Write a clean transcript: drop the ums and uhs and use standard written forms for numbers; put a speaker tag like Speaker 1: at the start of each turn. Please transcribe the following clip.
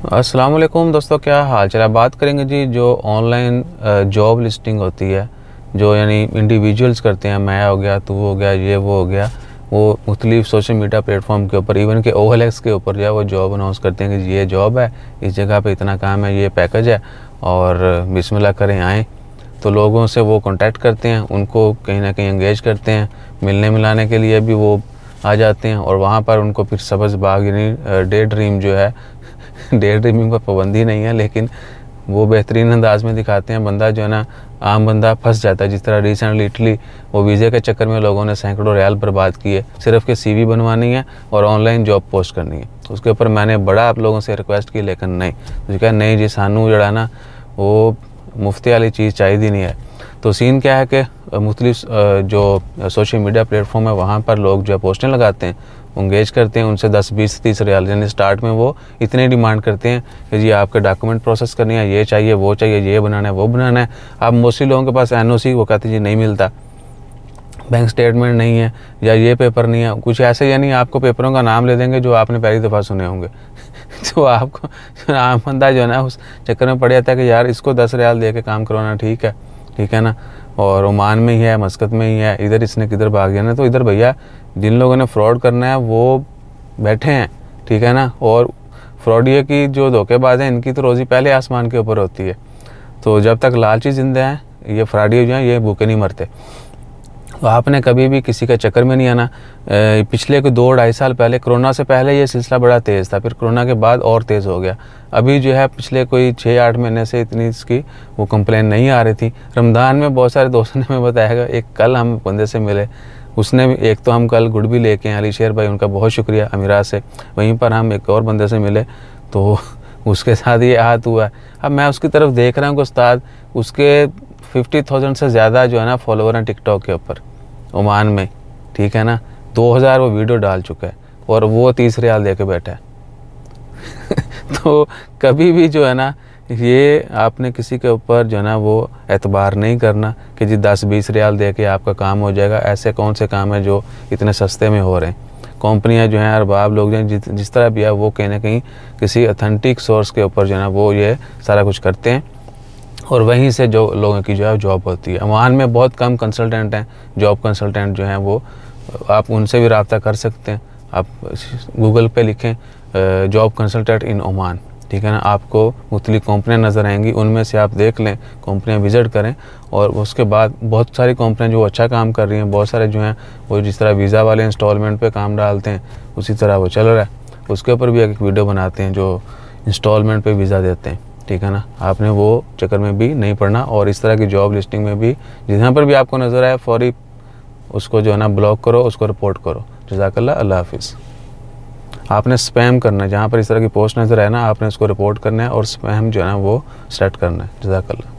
Speaker 1: अस्सलाम वालेकुम दोस्तों, क्या हाल चाल है। बात करेंगे जी जो ऑनलाइन जॉब लिस्टिंग होती है, जो यानी इंडिविजुअल्स करते हैं। मैं हो गया, तू हो गया, ये वो हो गया, वो मुख्तलिफ सोशल मीडिया प्लेटफॉर्म के ऊपर, इवन के OLX के ऊपर जो है वो जॉब अनाउंस करते हैं कि ये जॉब है, इस जगह पे इतना काम है, ये पैकेज है और बिस्मिल्लाह करें आएँ। तो लोगों से वो कांटेक्ट करते हैं, उनको कहीं ना कहीं एंगेज करते हैं, मिलने मिलाने के लिए भी वो आ जाते हैं और वहाँ पर उनको फिर सब्ज़ बाग यानी डे ड्रीम जो है डे ड्रीमिंग पर पाबंदी नहीं है, लेकिन वो बेहतरीन अंदाज में दिखाते हैं। बंदा जो है ना, आम बंदा फंस जाता है। जिस तरह रिसेंटली इटली वो वीज़े के चक्कर में लोगों ने सैकड़ों रियाल बर्बाद किए, सिर्फ के CV बनवानी है और ऑनलाइन जॉब पोस्ट करनी है। उसके ऊपर मैंने बड़ा आप लोगों से रिक्वेस्ट की, लेकिन नहीं, मुझे कहा नहीं जी, सानू जड़ा ना वो मुफ्ती वाली चीज़ चाहिए नहीं है। तो सीन क्या है कि मुख्तलिफ जो सोशल मीडिया प्लेटफॉर्म है वहाँ पर लोग जो है पोस्टें लगाते हैं, इंगेज करते हैं उनसे 10, 20, 30 रियाल। यानी स्टार्ट में वो इतने डिमांड करते हैं कि जी आपके डॉक्यूमेंट प्रोसेस करनी है, ये चाहिए, वो चाहिए, ये बनाना है, वो बनाना है। अब मोस्टली लोगों के पास NOC वो कहते हैं जी नहीं मिलता, बैंक स्टेटमेंट नहीं है, या ये पेपर नहीं है, कुछ ऐसे। यानी आपको पेपरों का नाम ले देंगे जो आपने पहली दफ़ा सुने होंगे तो आपको आम बंदा जो है ना उस चक्कर में पड़ जाता है कि यार इसको 10 रियाल दे के काम करवाना ठीक है ना। और ओमान में ही है, मस्कत में ही है, इधर इसने किधर भाग जाना। तो इधर भैया जिन लोगों ने फ्रॉड करना है वो बैठे हैं, ठीक है ना। और फ्रॉडिया की जो धोखेबाज हैं, इनकी तो रोज़ी पहले आसमान के ऊपर होती है। तो जब तक लालची जिंदा हैं, ये फ्रॉडिया जो हैं ये भूखे नहीं मरते। तो आपने कभी भी किसी का चक्कर में नहीं आना। पिछले कोई 2-2.5 साल पहले, कोरोना से पहले ये सिलसिला बड़ा तेज़ था, फिर कोरोना के बाद और तेज़ हो गया। अभी जो है पिछले कोई 6-8 महीने से इतनी इसकी वो कंप्लेन नहीं आ रही थी। रमज़ान में बहुत सारे दोस्तों ने हमें बताया, एक कल हम बंदे से मिले, उसने भी एक तो हम कल गुड़ भी लेके हैं, अली शेर भाई उनका बहुत शुक्रिया, अमीरात से। वहीं पर हम एक और बंदे से मिले तो उसके साथ ये हाथ हुआ। अब मैं उसकी तरफ देख रहा हूँ कि उस्ताद उसके 50,000 से ज़्यादा जो है ना फॉलोवर हैं टिकटॉक के ऊपर ओमान में, ठीक है ना। 2000 वो वीडियो डाल चुका है और वो 30 रियाल दे के बैठा है तो कभी भी जो है ना, ये आपने किसी के ऊपर जो है ना वो एतबार नहीं करना कि जी 10-20 रियाल दे के आपका काम हो जाएगा। ऐसे कौन से काम है जो इतने सस्ते में हो रहे हैं। कंपनियां जो हैं, अरबाब लोग जो हैं, जिस तरह भी है वो कहीं ना कहीं किसी अथेंटिक सोर्स के ऊपर जो है ना वो ये सारा कुछ करते हैं और वहीं से जो लोगों की जो है जॉब होती है। ओमान में बहुत कम कंसल्टेंट हैं, जॉब कंसल्टेंट जो हैं वो, आप उनसे भी रब्ता कर सकते हैं। आप गूगल पे लिखें जॉब कंसल्टेंट इन ओमान, ठीक है ना, आपको मुख्तलिफ कंपनियाँ नज़र आएंगी, उनमें से आप देख लें, कंपनियाँ विज़िट करें। और उसके बाद बहुत सारी कंपनियाँ जो अच्छा काम कर रही हैं, बहुत सारे जो हैं वो जिस तरह वीज़ा वाले इंस्टॉलमेंट पे काम डालते हैं उसी तरह वो चल रहा है। उसके ऊपर भी एक वीडियो बनाते हैं जो इंस्टॉलमेंट पे वीज़ा देते हैं, ठीक है ना। आपने वो चक्कर में भी नहीं पड़ना और इस तरह की जॉब लिस्टिंग में भी जहाँ पर भी आपको नज़र आए फौरी उसको जो है ना ब्लॉक करो, उसको रिपोर्ट करो। जज़ाकल्लाह, अल्लाह हाफिज़। आपने स्पैम करना है, जहाँ पर इस तरह की पोस्ट नज़र आए ना आपने उसको रिपोर्ट करना है और स्पैम जो है ना वो सेट करना है। जज़ाकल्लाह।